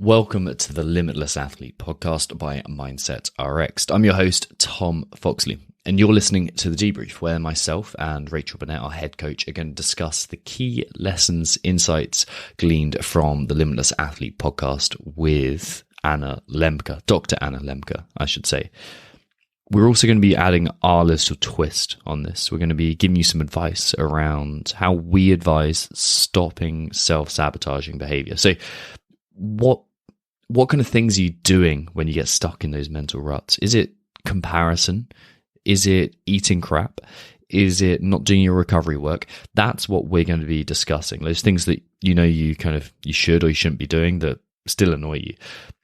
Welcome to the Limitless Athlete Podcast by Mindset Rx'd. I'm your host, Tom Foxley, and you're listening to the Debrief, where myself and Rachel Burnett, our head coach, are going to discuss the key lessons, insights gleaned from the Limitless Athlete Podcast with Anna Lembke, Dr. Anna Lembke, I should say. We're also going to be adding our little twist on this. We're going to be giving you some advice around how we advise stopping self-sabotaging behavior. So what kind of things are you doing when you get stuck in those mental ruts? Is it comparison? Is it eating crap? Is it not doing your recovery work? That's what we're going to be discussing. Those things that you should or you shouldn't be doing that still annoy you.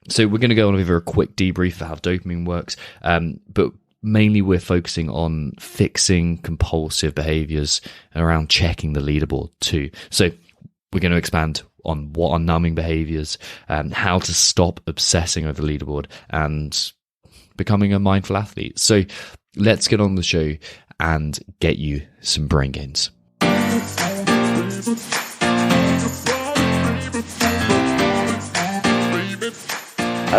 So we're going to go on over a quick debrief of how dopamine works, but mainly we're focusing on fixing compulsive behaviors and around checking the leaderboard too. So we're going to expand on what are numbing behaviors, how to stop obsessing over the leaderboard, and becoming a mindful athlete. So let's get on the show and get you some brain gains. I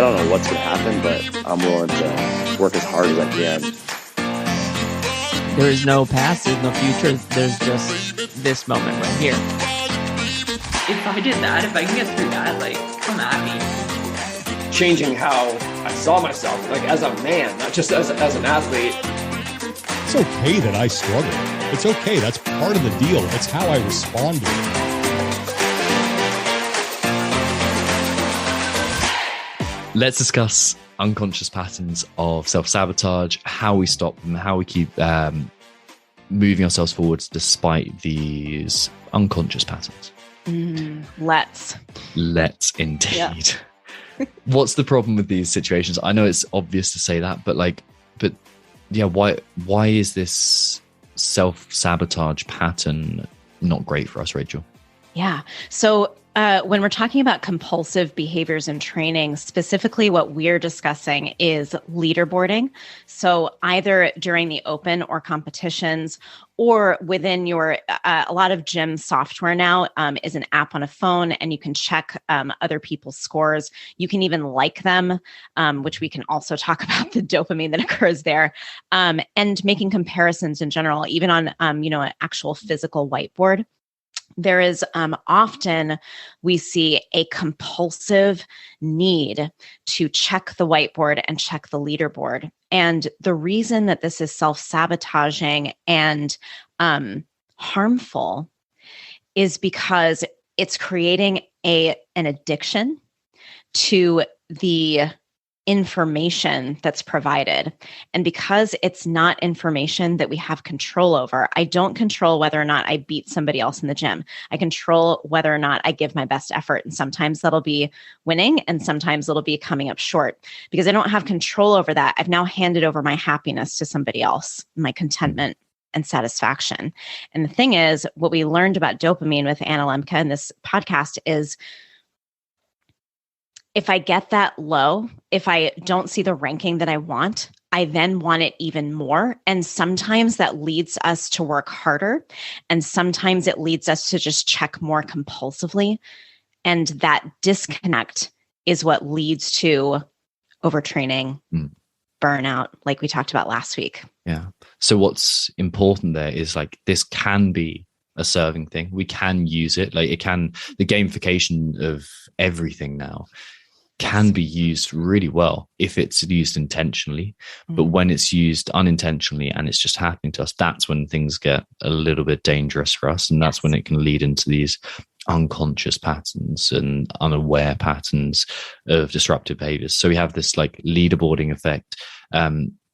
don't know what's going to happen, but I'm willing to work as hard as I can. There is no past, there's no future, there's just this moment right here. If I did that, if I can get through that, like, come at me. Changing how I saw myself, like as a man, not just as an athlete. It's okay that I struggle. It's okay. That's part of the deal. It's how I respond to it. Let's discuss unconscious patterns of self-sabotage, how we stop them, how we keep moving ourselves forwards despite these unconscious patterns. Let's indeed. Yeah. What's the problem with these situations? I know it's obvious to say that, but why is this self-sabotage pattern not great for us, Rachel? Yeah. So when we're talking about compulsive behaviors in training, specifically what we're discussing is leaderboarding. So either during the open or competitions, or within your, a lot of gym software now is an app on a phone, and you can check other people's scores. You can even like them, which we can also talk about the dopamine that occurs there, and making comparisons in general, even on an actual physical whiteboard. There is often we see a compulsive need to check the whiteboard and check the leaderboard. And the reason that this is self-sabotaging and harmful is because it's creating an addiction to the information that's provided. And because it's not information that we have control over, I don't control whether or not I beat somebody else in the gym. I control whether or not I give my best effort. And sometimes that'll be winning, and sometimes it'll be coming up short. Because I don't have control over that, I've now handed over my happiness to somebody else, my contentment and satisfaction. And the thing is, what we learned about dopamine with Anna Lembke in this podcast is, if I get that low, if I don't see the ranking that I want, I then want it even more. And sometimes that leads us to work harder. And sometimes it leads us to just check more compulsively. And that disconnect is what leads to overtraining, burnout, like we talked about last week. Yeah. So what's important there is, like, this can be a serving thing. We can use it. Like, the gamification of everything now can be used really well if it's used intentionally. But when it's used unintentionally and it's just happening to us, that's when things get a little bit dangerous for us. And that's when it can lead into these unconscious patterns and unaware patterns of disruptive behaviors. So we have this like leaderboarding effect.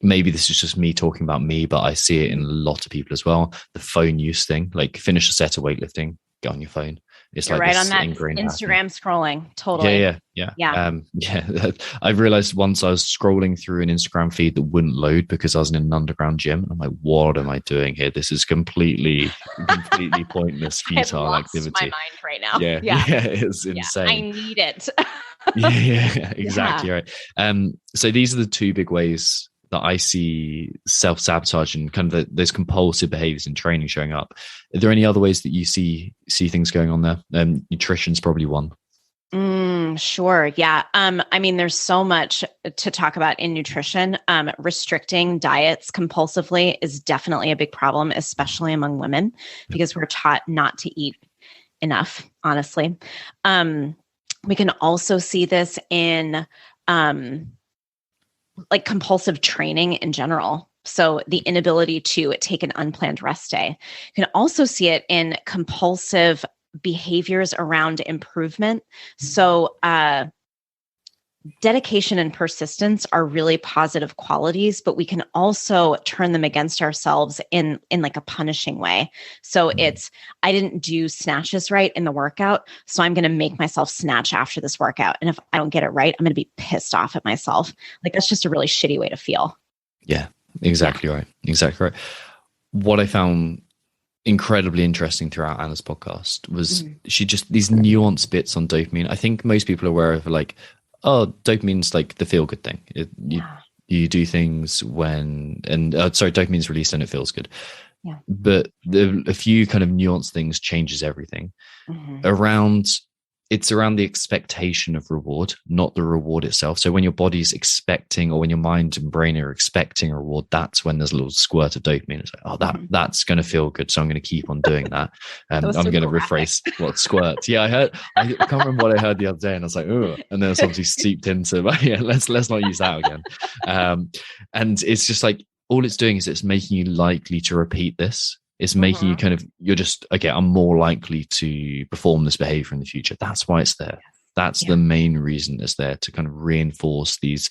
Maybe this is just me talking about me, but I see it in a lot of people as well. The phone use thing, like finish a set of weightlifting, get on your phone. It's You're like right on that Instagram scrolling. Totally. Yeah. I've realized once I was scrolling through an Instagram feed that wouldn't load because I was in an underground gym. And I'm like, what am I doing here? This is completely pointless, futile I've lost activity. my mind right now. Yeah, it's insane. I need it. Exactly right. So these are the two big ways that I see self-sabotage and kind of those compulsive behaviors in training showing up. Are there any other ways that you see things going on there? Nutrition's probably one. Sure. Yeah. I mean, there's so much to talk about in nutrition. Restricting diets compulsively is definitely a big problem, especially among women, because we're taught not to eat enough, honestly. We can also see this in like compulsive training in general. So the inability to take an unplanned rest day. You can also see it in compulsive behaviors around improvement. So dedication and persistence are really positive qualities, but we can also turn them against ourselves in like a punishing way. So it's, I didn't do snatches right in the workout, so I'm going to make myself snatch after this workout. And if I don't get it right, I'm going to be pissed off at myself. Like, that's just a really shitty way to feel. Yeah, exactly right. Exactly right. What I found incredibly interesting throughout Anna's podcast was she just, these nuanced bits on dopamine. I think most people are aware of like, oh, dopamine's like the feel good thing. You do things when, and dopamine's released and it feels good. Yeah. But a few kind of nuanced things changes everything. Around, it's around the expectation of reward, not the reward itself. So when your body's expecting, or when your mind and brain are expecting a reward, that's when there's a little squirt of dopamine. It's like, oh, that's going to feel good, so I'm going to keep on doing that. I'm going to rephrase what squirts. Yeah, I can't remember what I heard the other day, and I was like, oh, and then it's obviously seeped into. But yeah, let's not use that again. And it's just like, all it's doing is it's making you likely to repeat this. It's making you kind of, you're just, okay, I'm more likely to perform this behavior in the future. That's why it's there. That's the main reason it's there, to kind of reinforce these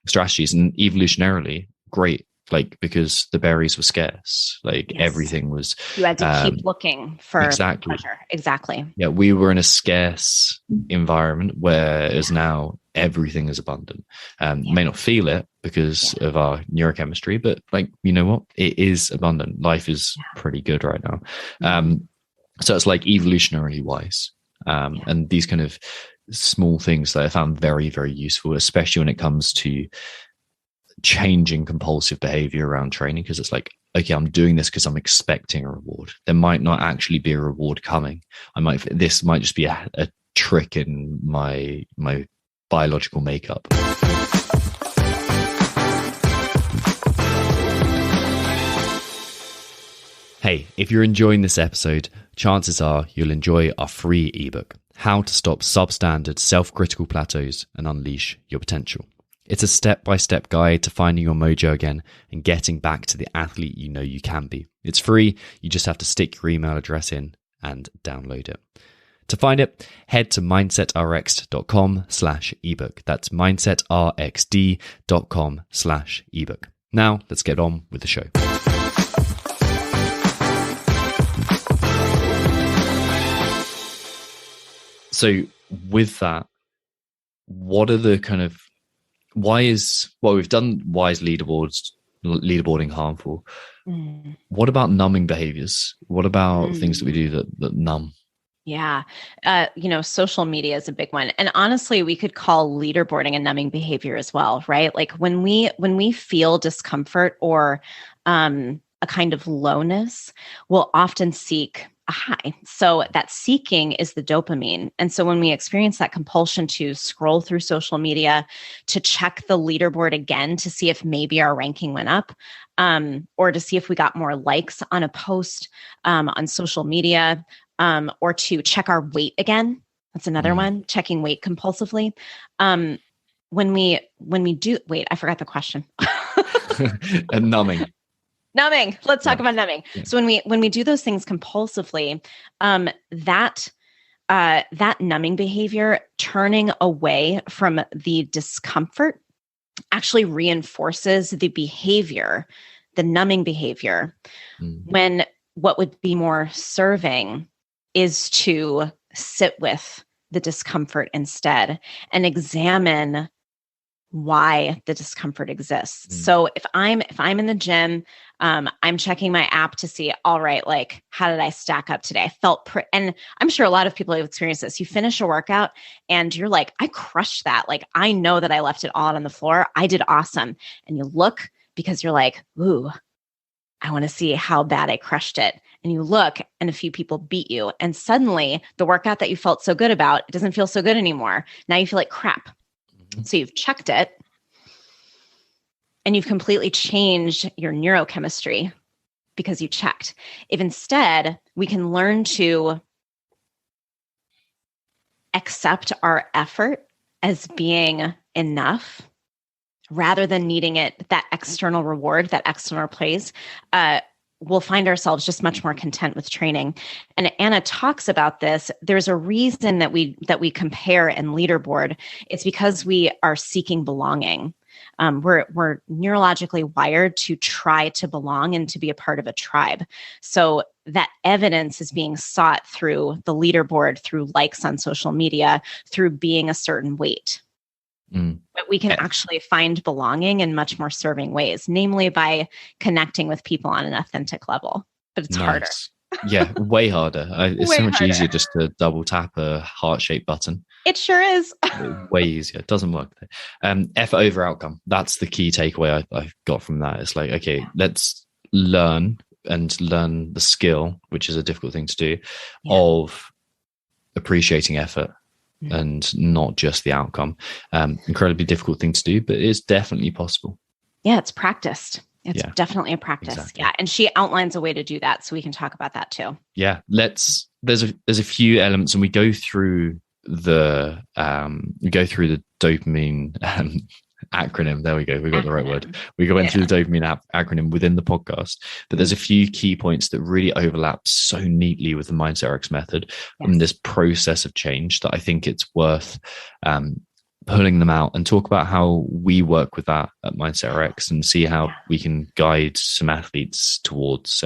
strategies. And evolutionarily, great, like, because the berries were scarce, like everything was. You had to keep looking for pleasure. Exactly. Yeah, we were in a scarce environment, whereas now everything is abundant. You may not feel it because of our neurochemistry, but like, you know what? It is abundant. Life is pretty good right now. So it's like evolutionarily wise. And these kind of small things that I found very, very useful, especially when it comes to changing compulsive behavior around training, because it's like, okay, I'm doing this because I'm expecting a reward. There might not actually be a reward coming. This might just be a trick in my biological makeup. Hey, if you're enjoying this episode, chances are you'll enjoy our free ebook, How to Stop Substandard Self-Critical Plateaus and Unleash Your Potential. It's a step-by-step guide to finding your mojo again and getting back to the athlete you know you can be. It's free. You just have to stick your email address in and download it. To find it, head to mindsetrxd.com/ebook. That's mindsetrxd.com/ebook. Now, let's get on with the show. So with that, what are the kind of, we've done why is leaderboarding harmful? What about numbing behaviors? What about things that we do that numb? Yeah. Social media is a big one. And honestly, we could call leaderboarding a numbing behavior as well, right? Like when we feel discomfort or a kind of lowness, we'll often seek a high. So that seeking is the dopamine. And so when we experience that compulsion to scroll through social media, to check the leaderboard again to see if maybe our ranking went up, or to see if we got more likes on a post on social media, or to check our weight again. That's another one, checking weight compulsively. When we do, wait, I forgot the question. And numbing. Numbing. Let's talk about numbing. Yeah. So when we do those things compulsively, that numbing behavior, turning away from the discomfort, actually reinforces the behavior, the numbing behavior, when what would be more serving is to sit with the discomfort instead and examine why the discomfort exists. So if I'm in the gym, I'm checking my app to see, all right, like, how did I stack up today? I felt and I'm sure a lot of people have experienced this. You finish a workout and you're like, I crushed that. Like, I know that I left it all on the floor. I did awesome. And you look because you're like, ooh, I want to see how bad I crushed it. And you look and a few people beat you. And suddenly the workout that you felt so good about, it doesn't feel so good anymore. Now you feel like crap. So you've checked it and you've completely changed your neurochemistry because you checked. If instead we can learn to accept our effort as being enough rather than needing it, that external reward, that external praise, we'll find ourselves just much more content with training. And Anna talks about this. There's a reason that we compare and leaderboard. It's because we are seeking belonging. We're neurologically wired to try to belong and to be a part of a tribe. So that evidence is being sought through the leaderboard, through likes on social media, through being a certain weight. But we can actually find belonging in much more serving ways, namely by connecting with people on an authentic level. But it's harder. Yeah, way harder. It's Way so much harder. easier just to double tap a heart-shaped button. It sure is. Way easier. It doesn't work. Effort over outcome. That's the key takeaway I got from that. It's like, okay, let's learn the skill, which is a difficult thing to do, of appreciating effort and not just the outcome. Incredibly difficult thing to do, but it's definitely possible. Yeah, it's practiced. It's definitely a practice. Exactly. Yeah. And she outlines a way to do that. So we can talk about that too. Yeah. There's a few elements, and we go through the dopamine acronym. There we go. We got the right word. We went through the dopamine acronym within the podcast, but there's a few key points that really overlap so neatly with the Mindset Rx method and this process of change that I think it's worth pulling them out and talk about how we work with that at Mindset Rx and see how we can guide some athletes towards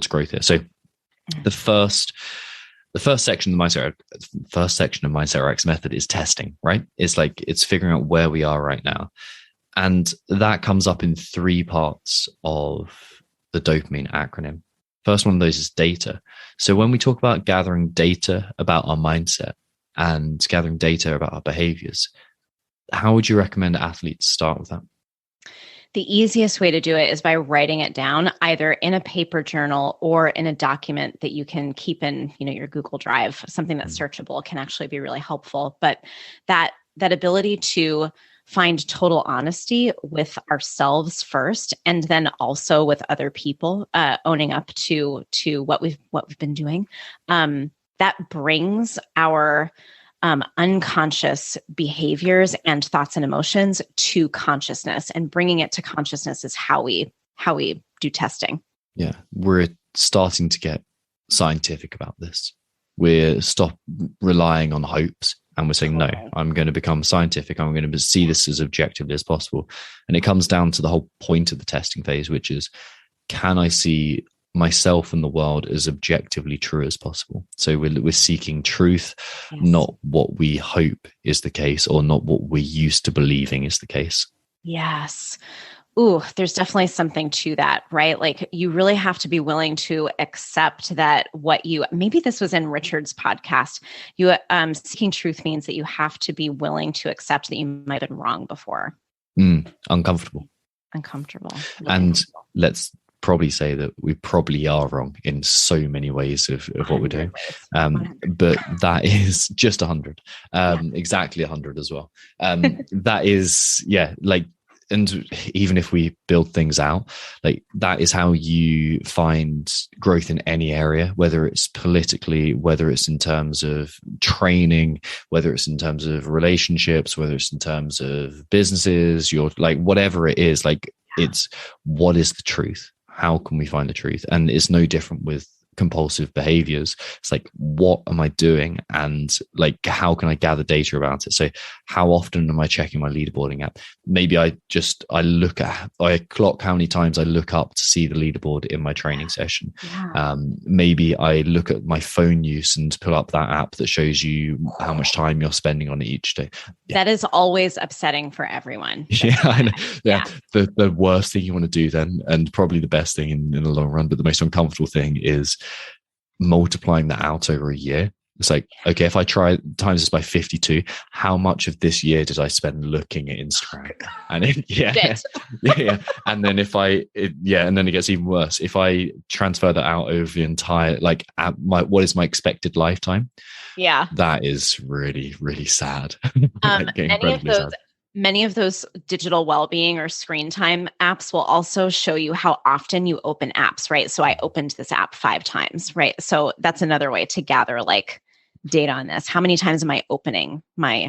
growth here. So the first section of the Mindset Rx method is testing, right? It's figuring out where we are right now. And that comes up in 3 parts of the dopamine acronym. First one of those is data. So when we talk about gathering data about our mindset and gathering data about our behaviors, how would you recommend athletes start with that? The easiest way to do it is by writing it down either in a paper journal or in a document that you can keep in, your Google Drive. Something that's searchable can actually be really helpful. But that ability to find total honesty with ourselves first, and then also with other people, owning up to what we've been doing, that brings our unconscious behaviors and thoughts and emotions to consciousness, and bringing it to consciousness is how we do testing. Yeah. We're starting to get scientific about this. We're stop relying on hopes and we're saying, no, I'm going to become scientific. I'm going to see this as objectively as possible. And it comes down to the whole point of the testing phase, which is, can I see myself and the world as objectively true as possible? So we're seeking truth, not what we hope is the case, or not what we're used to believing is the case. Yes. Ooh, there's definitely something to that, right? Like, you really have to be willing to accept that maybe this was in Richard's podcast, seeking truth means that you have to be willing to accept that you might have been wrong before. Uncomfortable. Really and let's probably say that we probably are wrong in so many ways of what we're doing. But that is just 100, exactly 100 as well. That is, and even if we build things out, that is how you find growth in any area, whether it's politically, whether it's in terms of training, whether it's in terms of relationships, whether it's in terms of businesses, whatever it is, it's what is the truth? How can we find the truth? And it's no different with compulsive behaviors. It's what am I doing? And how can I gather data about it? So how often am I checking my leaderboarding app? Maybe I clock how many times I look up to see the leaderboard in my training session. Maybe I look at my phone use and pull up that app that shows you how much time you're spending on it each day. That is always upsetting for everyone. I know. The worst thing you want to do then, and probably the best thing in the long run, but the most uncomfortable thing, is multiplying that out over a year It's like, okay, if I try times this by 52, how much of this year did I spend looking at Instagram? And yeah. And then and then it gets even worse. If I transfer that out over the entire, like what is my expected lifetime? Yeah. That is really, really sad. Many of those digital well-being or screen time apps will also show you how often you open apps, right? So I opened this app 5 times, right? So that's another way to gather like data on this. How many times am I opening my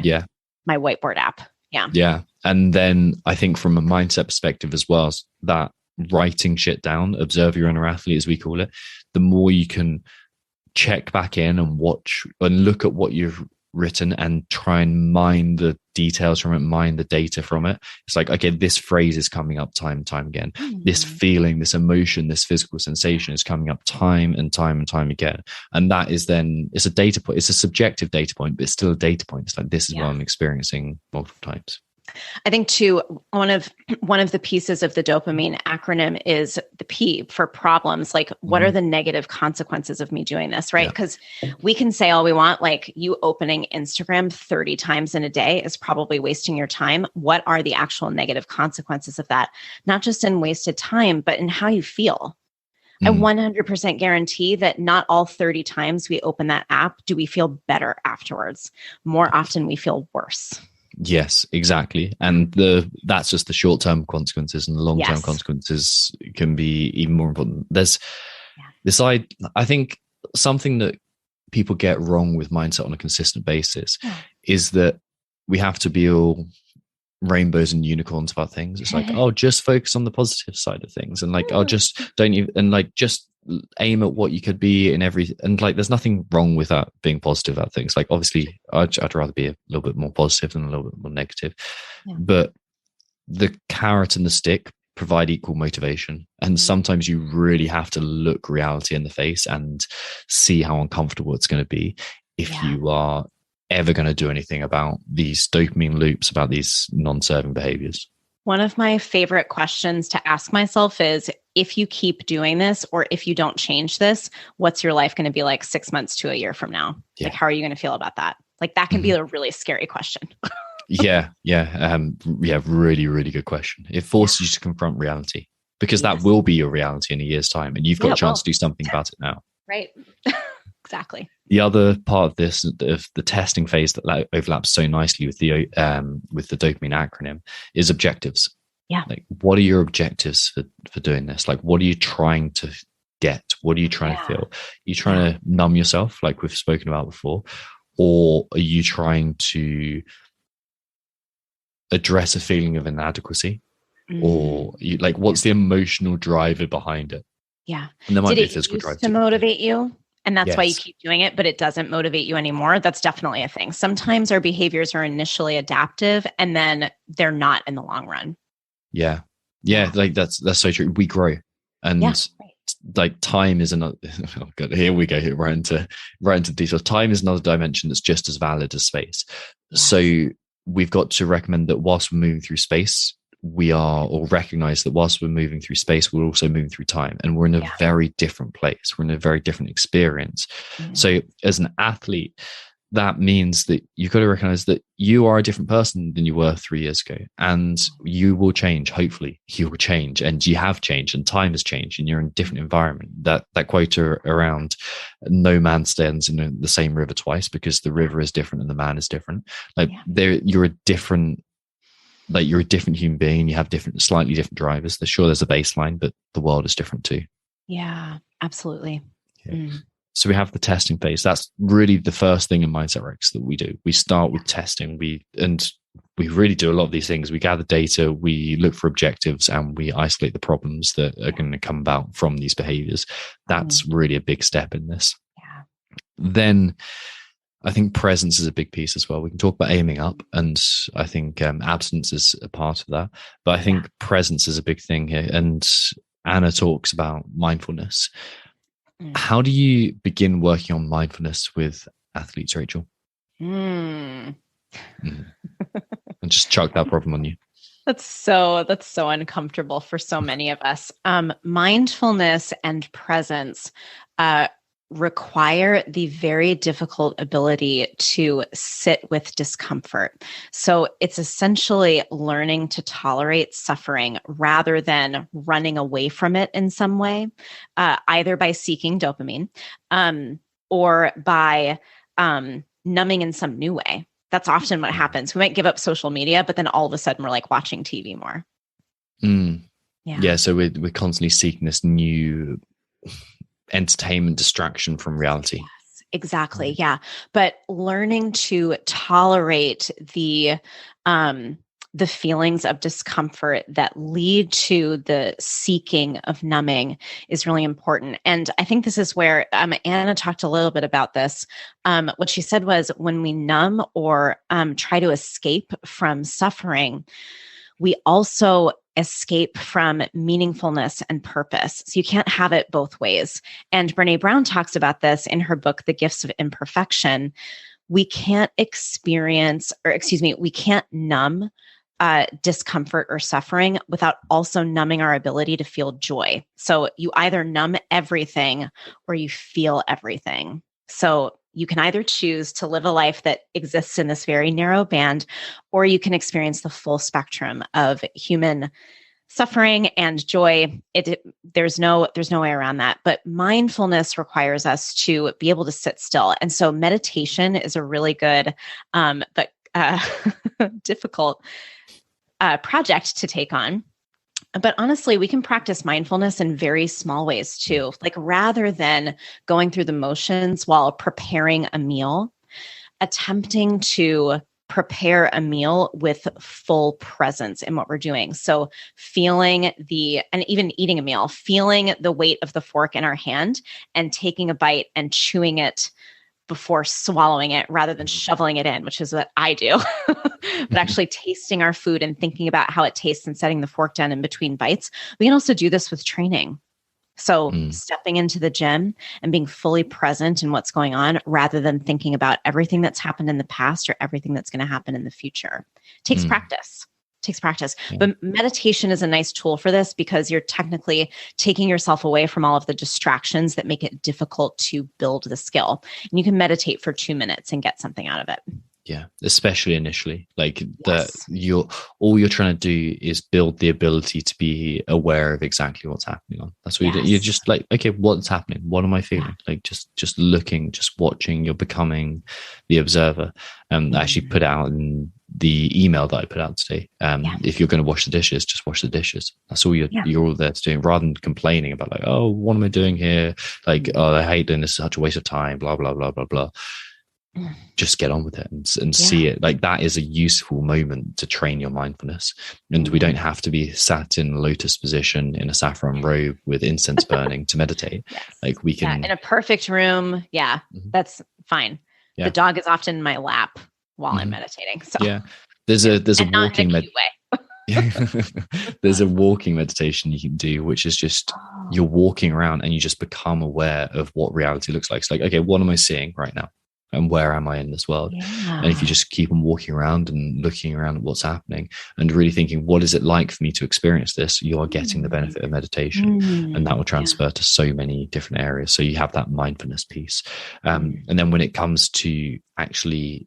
whiteboard app? Yeah. Yeah. And then I think from a mindset perspective as well, that writing shit down, observe your inner athlete, as we call it, the more you can check back in and watch and look at what you've written and try and mine the details from it, mine the data from it. It's like, okay, this phrase is coming up time and time again. This feeling, this emotion, this physical sensation is coming up time and time and time again. And that is then, it's a data point. It's a subjective data point, but it's still a data point. It's like, this is what I'm experiencing multiple times. I think too, one of the pieces of the dopamine acronym is the P for problems. Like, what are the negative consequences of me doing this, right? Because we can say all we want, like you opening Instagram 30 times in a day is probably wasting your time. What are the actual negative consequences of that? Not just in wasted time, but in how you feel. I 100% guarantee that not all 30 times we open that app do we feel better afterwards. More often we feel worse. Yes, exactly. And that's just the short-term consequences, and the long-term consequences can be even more important. There's this I think something that people get wrong with mindset on a consistent basis is that we have to be all rainbows and unicorns about things. It's like, oh, just focus on the positive side of things, and like, oh, just don't even, and like, just aim at what you could be in every, and like, there's nothing wrong with that, being positive about things. Like, obviously I'd rather be a little bit more positive than a little bit more negative, but the carrot and the stick provide equal motivation. And sometimes you really have to look reality in the face and see how uncomfortable it's going to be if you are ever going to do anything about these dopamine loops, about these non-serving behaviors. One of my favorite questions to ask myself is, if you keep doing this, or if you don't change this, what's your life going to be like 6 months to a year from now? Like, how are you going to feel about that? Like, that can be a really scary question. Really, really good question. It forces you to confront reality, because that will be your reality in a year's time, and you've got a chance to do something about it now. Right. Exactly. The other part of this, of the testing phase that overlaps so nicely with the dopamine acronym, is objectives. Yeah. Like, what are your objectives for doing this? Like, what are you trying to get? What are you trying to feel? Are you trying to numb yourself, like we've spoken about before? Or are you trying to address a feeling of inadequacy? Or you, like, what's the emotional driver behind it? Yeah. And there might be a physical driver to motivate you. And that's why you keep doing it, but it doesn't motivate you anymore. That's definitely a thing. Sometimes our behaviors are initially adaptive, and then they're not in the long run. Yeah. Like that's so true. We grow, and like time is another. Oh God, here we go. Right into detail. Time is another dimension that's just as valid as space. Yes. So we've got to recommend that whilst we're moving through space, recognize that whilst we're moving through space, we're also moving through time, and we're in a very different place. We're in a very different experience. So as an athlete, that means that you've got to recognize that you are a different person than you were 3 years ago, and you will change. Hopefully you will change, and you have changed, and time has changed, and you're in a different environment. That quote around no man stands in the same river twice, because the river is different and the man is different. Like you're a different human being. You have slightly different drivers. There's a baseline, but the world is different too. Yeah, absolutely. So we have the testing phase. That's really the first thing in Mindset Rx that we do. We start with testing. We really do a lot of these things. We gather data, we look for objectives, and we isolate the problems that are going to come about from these behaviors. That's really a big step in this. Then I think presence is a big piece as well. We can talk about aiming up, and I think absence is a part of that. But I think presence is a big thing here. And Anna talks about mindfulness. How do you begin working on mindfulness with athletes, Rachel? And just chuck that problem on you. That's so uncomfortable for so many of us. Mindfulness and presence require the very difficult ability to sit with discomfort. So it's essentially learning to tolerate suffering rather than running away from it in some way, either by seeking dopamine or by numbing in some new way. That's often what happens. We might give up social media, but then all of a sudden we're like watching TV more. Yeah. So we're constantly seeking this new entertainment distraction from reality. Yes, exactly. Yeah. But learning to tolerate the feelings of discomfort that lead to the seeking of numbing is really important. And I think this is where Anna talked a little bit about this. What she said was when we numb or try to escape from suffering, we also escape from meaningfulness and purpose. So you can't have it both ways. And Brené Brown talks about this in her book, The Gifts of Imperfection. We can't we can't numb discomfort or suffering without also numbing our ability to feel joy. So you either numb everything or you feel everything. So you can either choose to live a life that exists in this very narrow band, or you can experience the full spectrum of human suffering and joy. There's no way around that. But mindfulness requires us to be able to sit still. And so meditation is a really good, but difficult project to take on. But honestly, we can practice mindfulness in very small ways too. Like rather than going through the motions while preparing a meal, attempting to prepare a meal with full presence in what we're doing. So feeling and even eating a meal, feeling the weight of the fork in our hand and taking a bite and chewing it before swallowing it rather than shoveling it in, which is what I do. But actually tasting our food and thinking about how it tastes and setting the fork down in between bites. We can also do this with training. So stepping into the gym and being fully present in what's going on rather than thinking about everything that's happened in the past or everything that's going to happen in the future. It takes practice. But meditation is a nice tool for this because you're technically taking yourself away from all of the distractions that make it difficult to build the skill. And you can meditate for 2 minutes and get something out of it. Yeah, especially initially, like Yes. all you're trying to do is build the ability to be aware of exactly what's happening on. That's what you do. You're just like, okay, what's happening? What am I feeling? Like just looking, just watching. You're becoming the observer. I actually put out in the email that I put out today. If you're going to wash the dishes, just wash the dishes. That's all you're all there to do, rather than complaining about like, oh, what am I doing here? Like, oh, I hate doing this. Such a waste of time. Blah blah blah blah blah. Just get on with it and see it. Like that is a useful moment to train your mindfulness. And we don't have to be sat in lotus position in a saffron robe with incense burning to meditate. Like we can in a perfect room. Yeah, that's fine. The dog is often in my lap while I'm meditating. So there's a walking way. there's a walking meditation you can do, which is just you're walking around and you just become aware of what reality looks like. It's like, okay, what am I seeing right now? And where am I in this world? And if you just keep on walking around and looking around at what's happening and really thinking, what is it like for me to experience this? You are getting the benefit of meditation, and that will transfer to so many different areas. So you have that mindfulness piece. And then when it comes to actually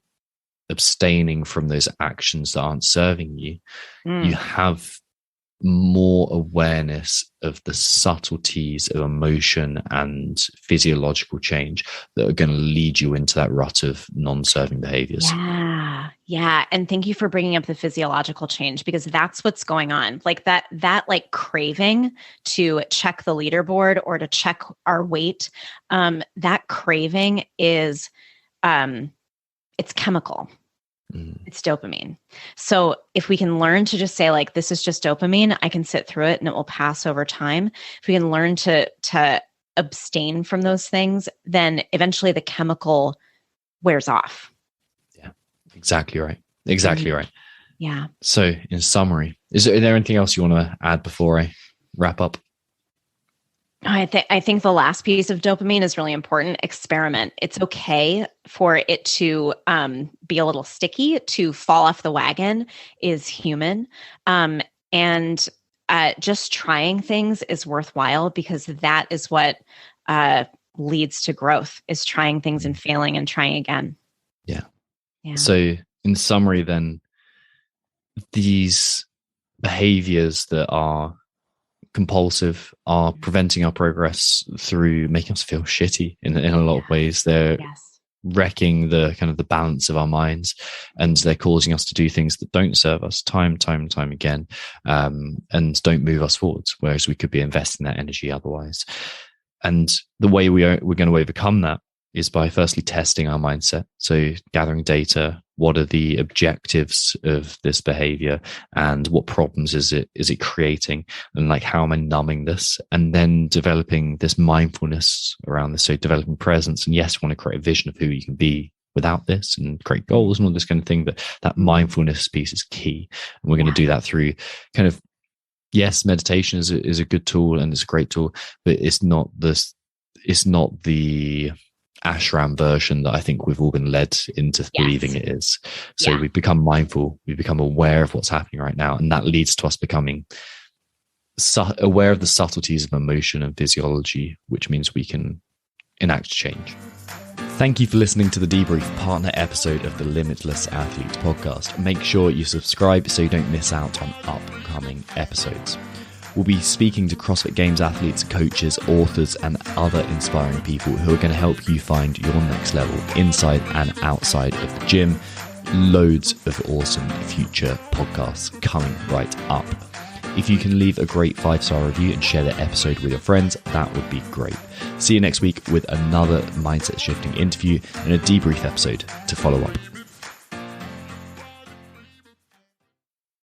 abstaining from those actions that aren't serving you, you have more awareness of the subtleties of emotion and physiological change that are going to lead you into that rut of non-serving behaviors. Yeah. And thank you for bringing up the physiological change, because that's what's going on. Like that like craving to check the leaderboard or to check our weight. That craving is, it's chemical. It's dopamine. So if we can learn to just say like, this is just dopamine, I can sit through it and it will pass over time. If we can learn to abstain from those things, then eventually the chemical wears off. Yeah, exactly right. Exactly right. Yeah. So in summary, is there anything else you want to add before I wrap up? I think the last piece of dopamine is really important. Experiment. It's okay for it to be a little sticky, to fall off the wagon is human. And just trying things is worthwhile, because that is what leads to growth, is trying things and failing and trying again. Yeah. Yeah. So in summary, then, these behaviors that are compulsive are preventing our progress through making us feel shitty in a lot of ways. They're wrecking the kind of the balance of our minds, and they're causing us to do things that don't serve us time again, and don't move us forwards, whereas we could be investing that energy otherwise. And the way we're going to overcome that is by firstly testing our mindset. So gathering data, what are the objectives of this behavior, and what problems is it creating, and like, how am I numbing this? And then developing this mindfulness around this. So developing presence, and yes, we want to create a vision of who you can be without this, and create goals and all this kind of thing. But that mindfulness piece is key. And we're going to do that through kind of, yes, meditation is a good tool and it's a great tool, but it's not the ashram version that I think we've all been led into believing it is. So we become mindful, we become aware of what's happening right now, and that leads to us becoming aware of the subtleties of emotion and physiology, which means we can enact change. Thank you for listening to the Debrief partner episode of the Limitless Athlete Podcast. Make sure you subscribe so you don't miss out on upcoming episodes. We'll be speaking to CrossFit Games athletes, coaches, authors, and other inspiring people who are going to help you find your next level inside and outside of the gym. Loads of awesome future podcasts coming right up. If you can leave a great 5-star review and share the episode with your friends, that would be great. See you next week with another mindset shifting interview and a debrief episode to follow up.